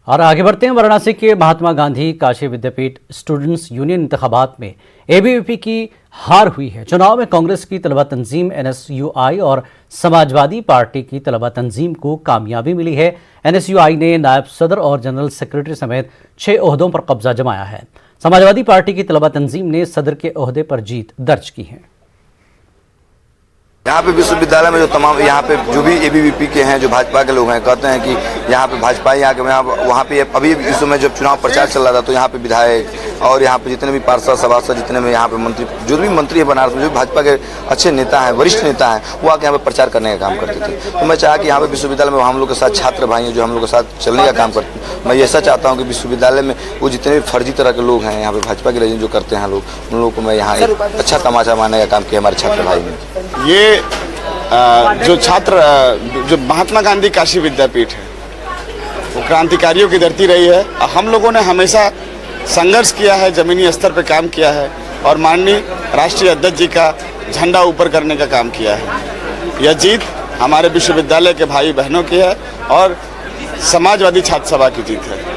और आगे बढ़ते हैं। वाराणसी के महात्मा गांधी काशी विद्यापीठ स्टूडेंट्स यूनियन इंतखाबात में एबीवीपी की हार हुई है। चुनाव में कांग्रेस की तलबा तंजीम एनएसयूआई और समाजवादी पार्टी की तलबा तंजीम को कामयाबी मिली है। एनएसयूआई ने नायब सदर और जनरल सेक्रेटरी समेत 6 ओहदों पर कब्जा जमाया है। समाजवादी पार्टी की तलबा तंजीम ने सदर के ओहदे पर जीत दर्ज की है। यहाँ पे विश्वविद्यालय में जो तमाम यहाँ पे जो भी एबीवीपी के हैं, जो भाजपा के लोग हैं, कहते हैं कि यहाँ पे भाजपा यहाँ के वहाँ पे अभी इस समय जब चुनाव प्रचार चल रहा था तो यहाँ पे विधायक और यहाँ पे जितने भी पार्षद सभासद, जितने भी यहाँ पे मंत्री, जो भी मंत्री है बनारस में, जो भाजपा के अच्छे नेता हैं, वरिष्ठ नेता हैं, वो आके यहाँ पे प्रचार करने का काम करते थे। तो मैं चाहा कि यहाँ पे विश्वविद्यालय में हम लोग के साथ छात्र भाई हैं जो हम लोग के साथ चलने का काम करते हैं। मैं ऐसा चाहता हूँ कि विश्वविद्यालय में वो जितने भी फर्जी तरह के लोग हैं, यहाँ पे भाजपा के लेजेंड जो करते हैं लोग, उन लोगों को मैं यहाँ एक अच्छा तमाचा मारने का काम किया हमारे छात्र भाई ने। ये जो महात्मा गांधी काशी विद्यापीठ है वो क्रांतिकारियों की धरती रही है। हम लोगों ने हमेशा संघर्ष किया है, जमीनी स्तर पर काम किया है और माननीय राष्ट्रीय अध्यक्ष जी का झंडा ऊपर करने का काम किया है। यह जीत हमारे विश्वविद्यालय के भाई बहनों की है और समाजवादी छात्र सभा की जीत है।